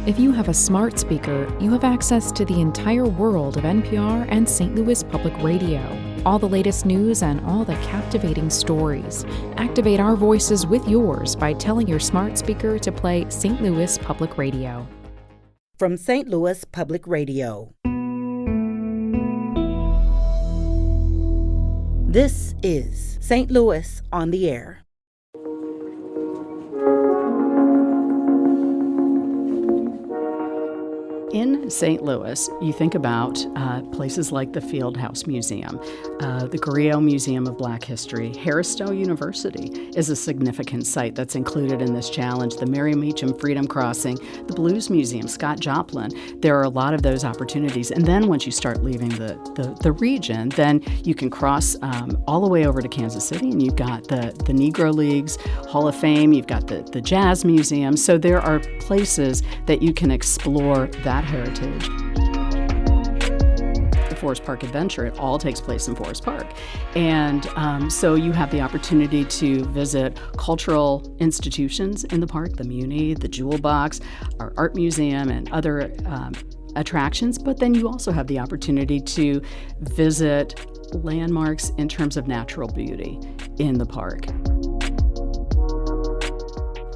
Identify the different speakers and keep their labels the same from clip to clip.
Speaker 1: If you have a smart speaker, you have access to the entire world of NPR and St. Louis Public Radio. All the latest news and all the captivating stories. Activate our voices with yours by telling your smart speaker to play St. Louis Public Radio.
Speaker 2: From St. Louis Public Radio. This is St. Louis on the Air.
Speaker 3: In St. Louis, you think about places like the Fieldhouse Museum, the Grio Museum of Black History. Harris Stowe University is a significant site that's included in this challenge. The Mary Meacham Freedom Crossing, the Blues Museum, Scott Joplin. There are a lot of those opportunities. And then once you start leaving the region, then you can cross all the way over to Kansas City, and you've got the Negro Leagues Hall of Fame, you've got the Jazz Museum. So there are places that you can explore that heritage. The Forest Park Adventure, it all takes place in Forest Park. And so you have the opportunity to visit cultural institutions in the park, the Muni, the Jewel Box, our art museum, and other attractions. But then you also have the opportunity to visit landmarks in terms of natural beauty in the park.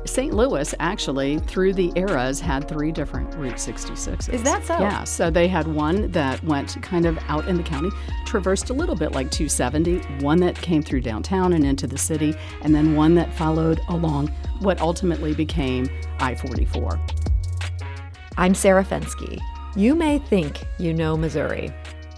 Speaker 3: St. Louis, actually, through the eras, had 3 different Route 66s.
Speaker 4: Is that so?
Speaker 3: Yeah, so they had one that went kind of out in the county, traversed a little bit like 270, one that came through downtown and into the city, and then one that followed along what ultimately became I-44.
Speaker 4: I'm Sarah Fenske. You may think you know Missouri.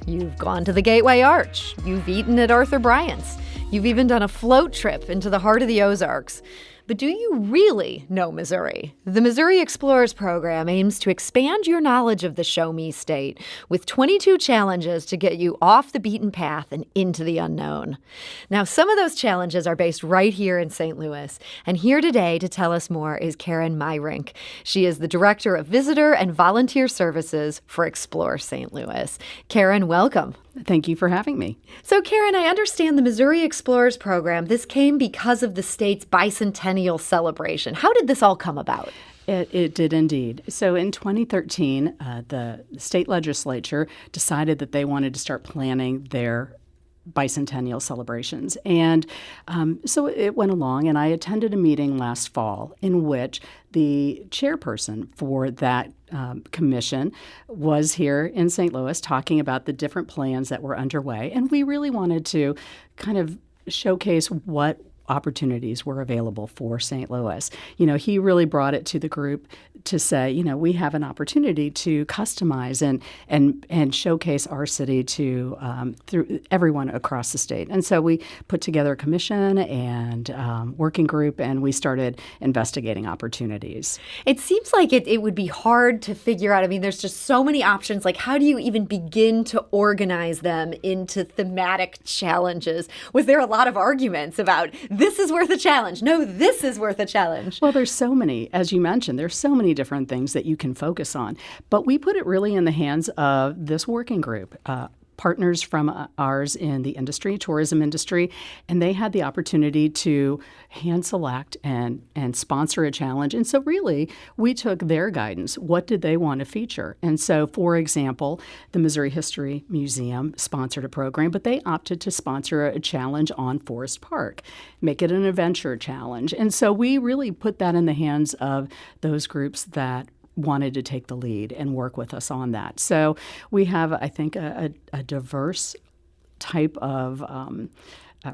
Speaker 4: You've gone to the Gateway Arch. You've eaten at Arthur Bryant's. You've even done a float trip into the heart of the Ozarks. But do you really know Missouri? The Missouri Explorers program aims to expand your knowledge of the Show Me State with 22 challenges to get you off the beaten path and into the unknown. Now, some of those challenges are based right here in St. Louis. And here today to tell us more is Karen Meyrink. She is the Director of Visitor and Volunteer Services for Explore St. Louis. Karen, welcome.
Speaker 3: Thank you for having me.
Speaker 4: So, Karen, I understand the Missouri Explorers program, this came because of the state's bicentennial celebration. How did this all come about?
Speaker 3: It did indeed. So in 2013, the state legislature decided that they wanted to start planning their bicentennial celebrations. And so it went along, and I attended a meeting last fall in which the chairperson for that commission was here in St. Louis talking about the different plans that were underway. And we really wanted to kind of showcase what opportunities were available for St. Louis. You know, he really brought it to the group to say, you know, we have an opportunity to customize and showcase our city to through everyone across the state. And so we put together a commission and working group, and we started investigating opportunities.
Speaker 4: It seems like it would be hard to figure out. I mean, there's just so many options. Like, how do you even begin to organize them into thematic challenges? Was there a lot of arguments about this is worth a challenge? No, this is worth a challenge.
Speaker 3: Well, there's so many, as you mentioned, there's so many different things that you can focus on. But we put it really in the hands of this working group. Partners from ours in the industry, tourism industry, and they had the opportunity to hand select and sponsor a challenge. And so really, we took their guidance. What did they want to feature? And so, for example, the Missouri History Museum sponsored a program, but they opted to sponsor a challenge on Forest Park, make it an adventure challenge. And so we really put that in the hands of those groups that wanted to take the lead and work with us on that. So we have, I think, a diverse type of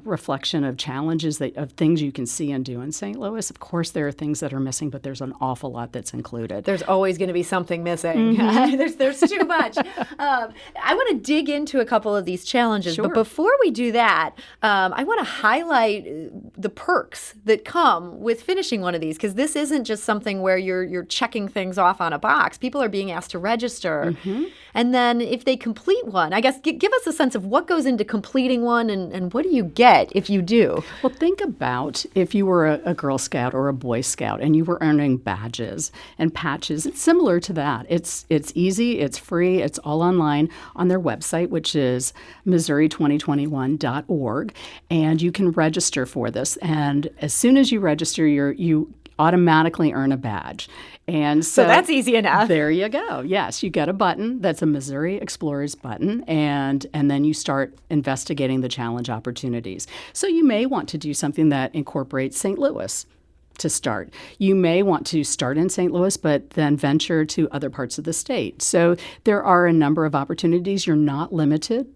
Speaker 3: reflection of challenges, of things you can see and do in St. Louis. Of course, there are things that are missing, but there's an awful lot that's included.
Speaker 4: There's always going to be something missing.
Speaker 3: Mm-hmm.
Speaker 4: there's too much. I want to dig into a couple of these challenges,
Speaker 3: Sure.
Speaker 4: but before we do that, I want to highlight the perks that come with finishing one of these, because this isn't just something where you're checking things off on a box. People are being asked to register.
Speaker 3: Mm-hmm.
Speaker 4: And then if they complete one, I guess give us a sense of what goes into completing one and what do you get if you do?
Speaker 3: Well, think about if you were a Girl Scout or a Boy Scout and you were earning badges and patches. It's similar to that. It's easy, it's free, it's all online on their website, which is Missouri2021.org, and you can register for this. And as soon as you register, you automatically earn a badge. And
Speaker 4: So that's easy enough.
Speaker 3: There you go. Yes, you get a button that's a Missouri Explorers button, and then you start investigating the challenge opportunities. So you may want to do something that incorporates St. Louis to start. You may want to start in St. Louis, but then venture to other parts of the state. So there are a number of opportunities. You're not limited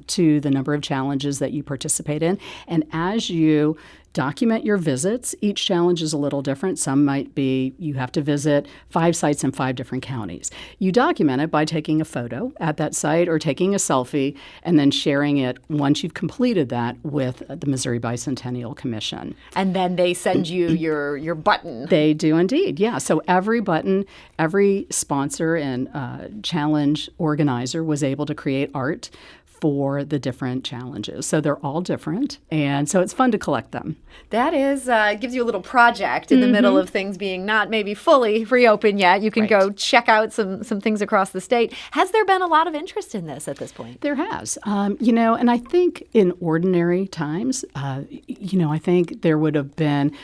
Speaker 3: to the number of challenges that you participate in. And as you document your visits, each challenge is a little different. Some might be you have to visit 5 sites in 5 different counties. You document it by taking a photo at that site or taking a selfie and then sharing it once you've completed that with the Missouri Bicentennial Commission.
Speaker 4: And then they send you your button.
Speaker 3: They do indeed, yeah. So every button, every sponsor and challenge organizer was able to create art for the different challenges. So they're all different, and so it's fun to collect them.
Speaker 4: That is, it gives you a little project in the middle of things being not maybe fully reopened yet. You can go check out some things across the state. Has there been a lot of interest in this at this point?
Speaker 3: There has. And I think in ordinary times, I think there would have been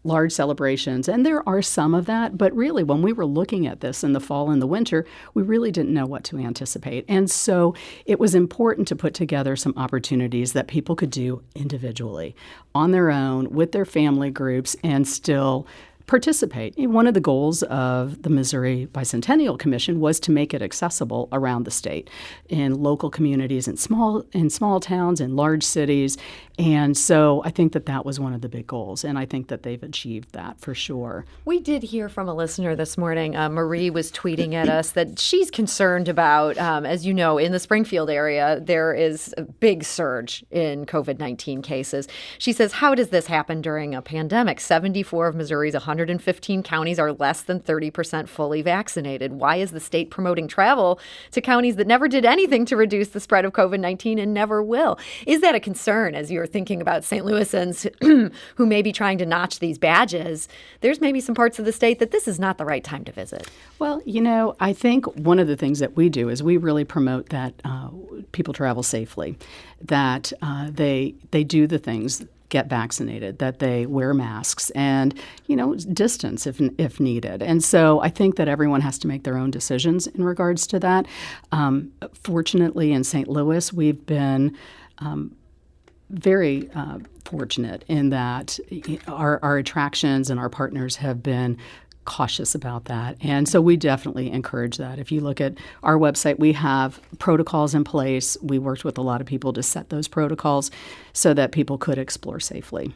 Speaker 3: large celebrations, and there are some of that, but really when we were looking at this in the fall and the winter, we really didn't know what to anticipate. And so it was important to put together some opportunities that people could do individually, on their own, with their family groups, and still participate. One of the goals of the Missouri Bicentennial Commission was to make it accessible around the state in local communities, in small towns, in large cities. And so I think that was one of the big goals, and I think that they've achieved that for sure.
Speaker 4: We did hear from a listener this morning. Marie was tweeting at us that she's concerned about, as you know, in the Springfield area, there is a big surge in COVID-19 cases. She says, how does this happen during a pandemic? 74 of Missouri's 115 counties are less than 30% fully vaccinated. Why is the state promoting travel to counties that never did anything to reduce the spread of COVID-19 and never will? Is that a concern as you're thinking about St. Louisans who may be trying to notch these badges? There's maybe some parts of the state that this is not the right time to visit.
Speaker 3: Well, I think one of the things that we do is we really promote that people travel safely, that they do the things, get vaccinated, that they wear masks and, distance if needed. And so I think that everyone has to make their own decisions in regards to that. Fortunately, in St. Louis, we've been very fortunate in that our attractions and our partners have been cautious about that. And so we definitely encourage that. If you look at our website, we have protocols in place. We worked with a lot of people to set those protocols so that people could explore safely.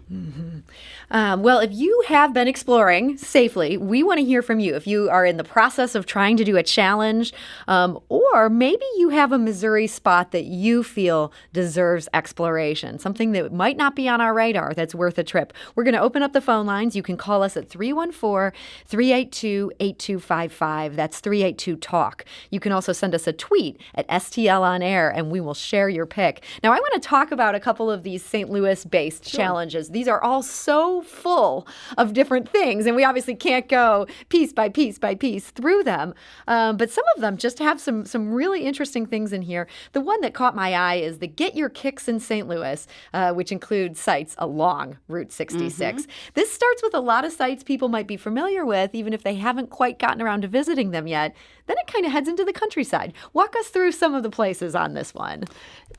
Speaker 4: Well, if you have been exploring safely, we want to hear from you. If you are in the process of trying to do a challenge, or maybe you have a Missouri spot that you feel deserves exploration, something that might not be on our radar that's worth a trip. We're going to open up the phone lines. You can call us at 314-382-8255. That's 382-TALK. You can also send us a tweet at STL On Air, and we will share your pick. Now, I want to talk about a couple of these St. Louis-based challenges. These are all so full of different things, and we obviously can't go piece by piece by piece through them. But some of them just have some really interesting things in here. The one that caught my eye is the Get Your Kicks in St. Louis, which includes sites along Route 66. This starts with a lot of sites people might be familiar with, even if they haven't quite gotten around to visiting them yet. Then it kind of heads into the countryside. Walk us through some of the places on this one.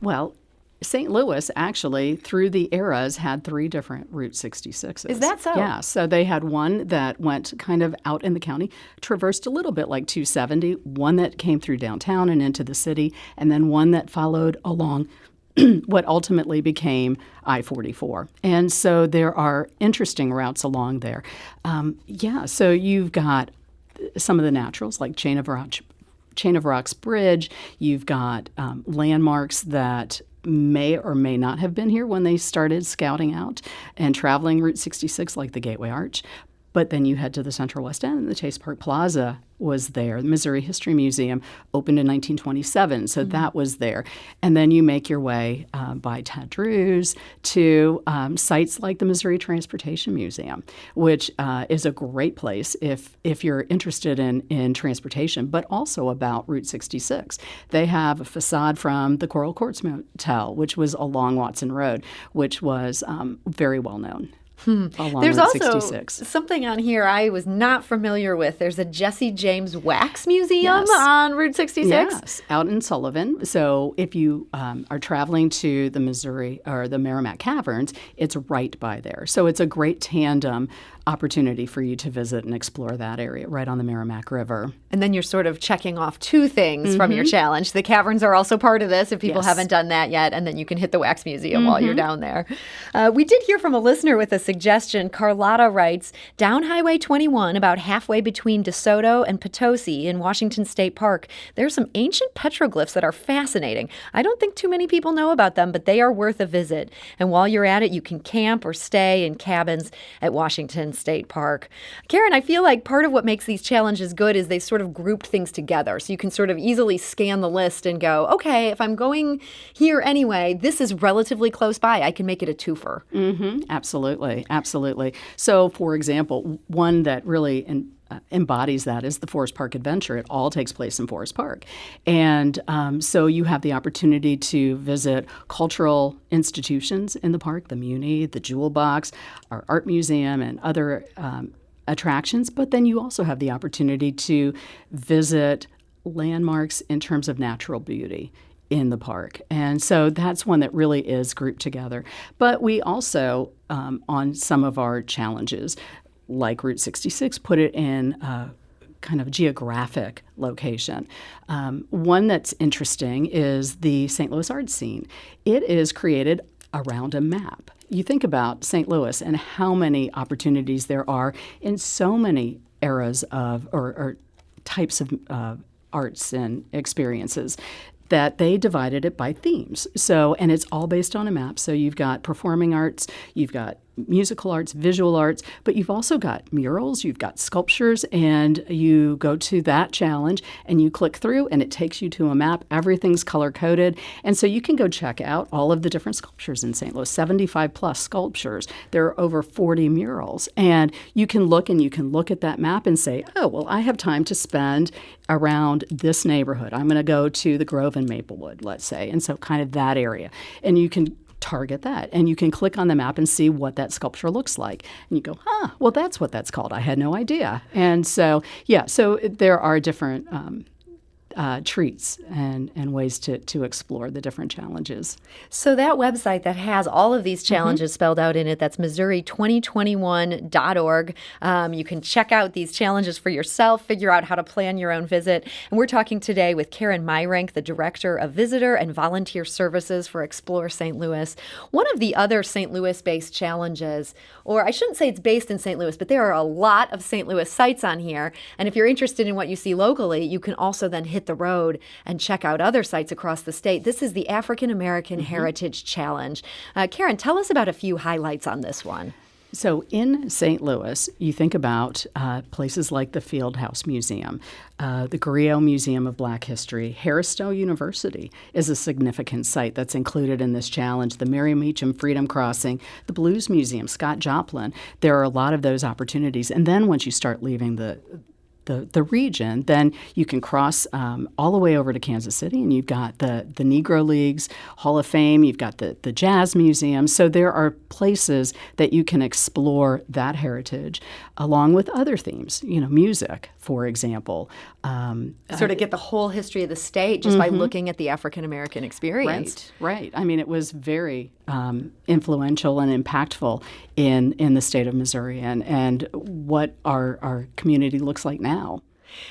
Speaker 3: Well, St. Louis actually, through the eras, had 3 different Route 66s.
Speaker 4: Is that so?
Speaker 3: Yeah. So they had one that went kind of out in the county, traversed a little bit like 270, one that came through downtown and into the city, and then one that followed along what ultimately became I-44. And so there are interesting routes along there. So you've got some of the naturals like Chain of Rocks Bridge. You've got landmarks that may or may not have been here when they started scouting out and traveling Route 66, like the Gateway Arch. But then you head to the Central West End, and the Chase Park Plaza was there. The Missouri History Museum opened in 1927, so that was there. And then you make your way by Ted Drew's to sites like the Missouri Transportation Museum, which is a great place if you're interested in transportation, but also about Route 66. They have a facade from the Coral Courts Motel, which was along Watson Road, which was very well known. along
Speaker 4: There's
Speaker 3: Route
Speaker 4: also
Speaker 3: 66.
Speaker 4: something on here I was not familiar with. There's a Jesse James Wax Museum
Speaker 3: Yes.
Speaker 4: on Route 66.
Speaker 3: Yes, out in Sullivan. So if you are traveling to the Missouri or the Merrimack Caverns, it's right by there. So it's a great tandem opportunity for you to visit and explore that area right on the Merrimack River.
Speaker 4: And then you're sort of checking off two things from your challenge. The caverns are also part of this if people
Speaker 3: Yes.
Speaker 4: haven't done that yet. And then you can hit the Wax Museum while you're down there. We did hear from a listener with a suggestion. Carlotta writes, down Highway 21, about halfway between DeSoto and Potosi in Washington State Park, there's some ancient petroglyphs that are fascinating. I don't think too many people know about them, but they are worth a visit. And while you're at it, you can camp or stay in cabins at Washington State Park. Karen, I feel like part of what makes these challenges good is they sort of grouped things together. So you can sort of easily scan the list and go, okay, if I'm going here anyway, this is relatively close by. I can make it a twofer.
Speaker 3: Absolutely, absolutely. So, for example, one that really embodies that is the Forest Park Adventure. It all takes place in Forest Park. And so you have the opportunity to visit cultural institutions in the park, the Muni, the Jewel Box, our art museum, and other attractions. But then you also have the opportunity to visit landmarks in terms of natural beauty in the park. And so that's one that really is grouped together. But we also, on some of our challenges, like Route 66, put it in a kind of geographic location. One that's interesting is the St. Louis art scene. It is created around a map. You think about St. Louis and how many opportunities there are in so many eras of or types of arts and experiences that they divided it by themes. So, and it's all based on a map. So you've got performing arts, you've got musical arts, visual arts, but you've also got murals, you've got sculptures, and you go to that challenge and you click through and it takes you to a map. Everything's color-coded. And so you can go check out all of the different sculptures in St. Louis, 75 plus sculptures. There are over 40 murals. And you can look at that map and say, oh, well, I have time to spend around this neighborhood. I'm going to go to the Grove and Maplewood, let's say. And so kind of that area. And you can target that. And you can click on the map and see what that sculpture looks like. And you go, well, that's what that's called. I had no idea. And so, so there are different treats and ways to explore the different challenges.
Speaker 4: So that website that has all of these challenges spelled out in it, that's Missouri2021.org. You can check out these challenges for yourself, figure out how to plan your own visit. And we're talking today with Karen Myrank, the Director of Visitor and Volunteer Services for Explore St. Louis. One of the other St. Louis-based challenges, or I shouldn't say it's based in St. Louis, but there are a lot of St. Louis sites on here. And if you're interested in what you see locally, you can also then hit the road and check out other sites across the state. This is the African American Heritage Challenge. Karen, tell us about a few highlights on this one.
Speaker 3: So in St. Louis, you think about places like the Fieldhouse Museum, the Griot Museum of Black History. Harris Stowe University is a significant site that's included in this challenge. The Mary Meacham Freedom Crossing, the Blues Museum, Scott Joplin. There are a lot of those opportunities. And then once you start leaving the region, then you can cross all the way over to Kansas City, and you've got the Negro Leagues Hall of Fame, you've got the Jazz Museum. So there are places that you can explore that heritage along with other themes, music, for example.
Speaker 4: Sort of get the whole history of the state just by looking at the African American experience.
Speaker 3: Right. I mean, it was very influential and impactful in the state of Missouri and what our community looks like now.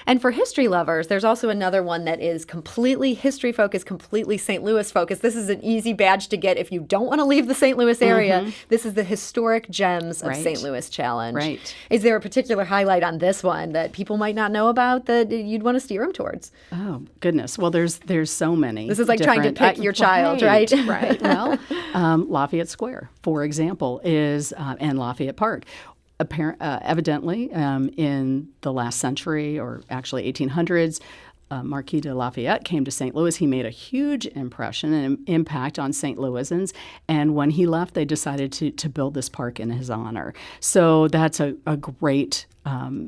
Speaker 4: And for history lovers, there's also another one that is completely history-focused, completely St. Louis-focused. This is an easy badge to get if you don't want to leave the St. Louis area. This is the Historic Gems of St. Louis Challenge.
Speaker 3: Right.
Speaker 4: Is there a particular highlight on this one that people might not know about that you'd want to steer them towards?
Speaker 3: Oh, goodness. Well, there's so many.
Speaker 4: This is like trying to pick your child, right?
Speaker 3: Right. Well, Lafayette Square, for example, is and Lafayette Park. Evidently, in the last century, or actually 1800s, Marquis de Lafayette came to St. Louis, he made a huge impression and impact on St. Louisans. And when he left, they decided to build this park in his honor. So that's a great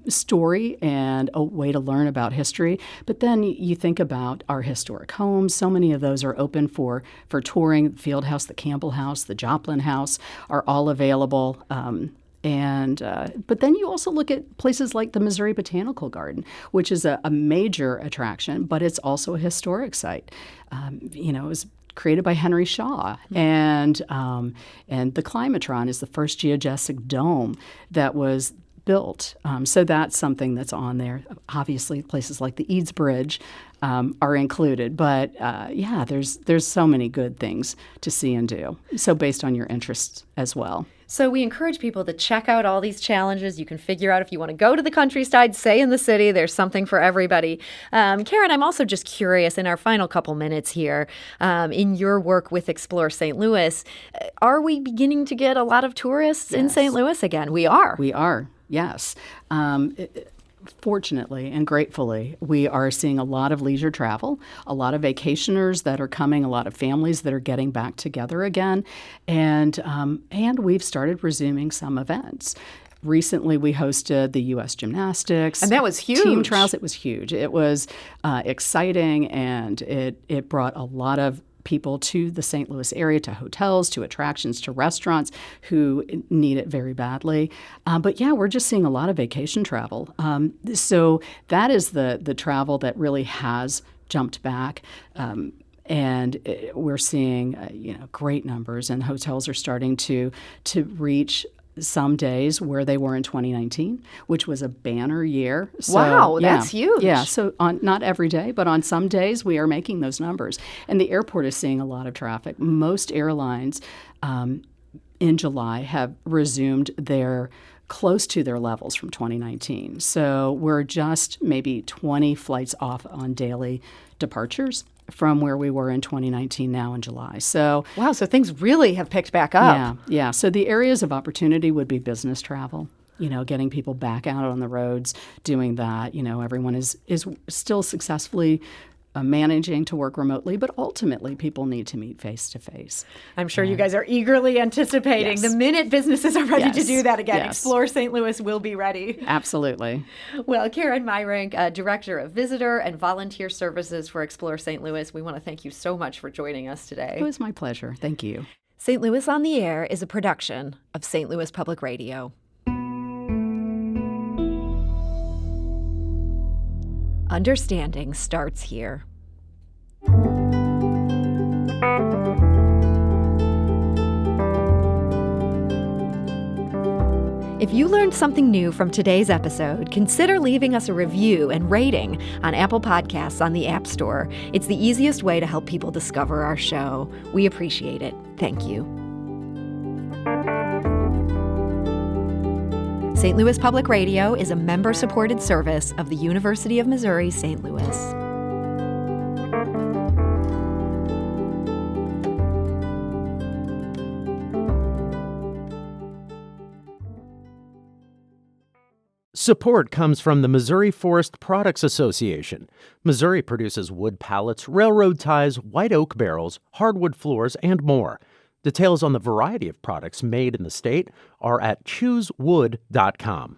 Speaker 3: story and a way to learn about history. But then you think about our historic homes. So many of those are open for touring. The Field House, the Campbell House, the Joplin House are all available. But then you also look at places like the Missouri Botanical Garden, which is a major attraction, but it's also a historic site. It was created by Henry Shaw, and the Climatron is the first geodesic dome that was built. So that's something that's on there. Obviously, places like the Eads Bridge are included. But there's so many good things to see and do. So based on your interests as well.
Speaker 4: So we encourage people to check out all these challenges. You can figure out if you want to go to the countryside, stay in the city. There's something for everybody. Karen, I'm also just curious in our final couple minutes here, in your work with Explore St. Louis, are we beginning to get a lot of tourists in St. Louis again? We are.
Speaker 3: We are, yes. Fortunately and gratefully, we are seeing a lot of leisure travel, a lot of vacationers that are coming, a lot of families that are getting back together again, and we've started resuming some events. Recently, we hosted the U.S. Gymnastics.
Speaker 4: And that was huge.
Speaker 3: Team trials. It was huge. It was exciting, and it brought a lot of people to the St. Louis area, to hotels, to attractions, to restaurants who need it very badly. But we're just seeing a lot of vacation travel. So that is the travel that really has jumped back. And we're seeing great numbers, and hotels are starting to reach some days where they were in 2019, which was a banner year. So,
Speaker 4: wow, that's huge.
Speaker 3: Yeah, so not every day, but on some days we are making those numbers. And the airport is seeing a lot of traffic. Most airlines in July have resumed close to their levels from 2019. So we're just maybe 20 flights off on daily departures from where we were in 2019 now in July. So
Speaker 4: wow, so things really have picked back up.
Speaker 3: Yeah. So the areas of opportunity would be business travel, getting people back out on the roads, doing that. Everyone is still successfully managing to work remotely, but ultimately people need to meet face to face.
Speaker 4: I'm sure you guys are eagerly anticipating the minute businesses are ready to do that again. Explore St. Louis will be ready.
Speaker 3: Absolutely.
Speaker 4: Well, Karen Meyrink, Director of Visitor and Volunteer Services for Explore St. Louis, we want to thank you so much for joining us today.
Speaker 3: It was my pleasure. Thank you.
Speaker 4: St. Louis on the Air is a production of St. Louis Public Radio. Understanding starts here. If you learned something new from today's episode, consider leaving us a review and rating on Apple Podcasts on the App Store. It's the easiest way to help people discover our show. We appreciate it. Thank you. St. Louis Public Radio is a member-supported service of the University of Missouri, St. Louis.
Speaker 5: Support comes from the Missouri Forest Products Association. Missouri produces wood pallets, railroad ties, white oak barrels, hardwood floors, and more. Details on the variety of products made in the state are at choosewood.com.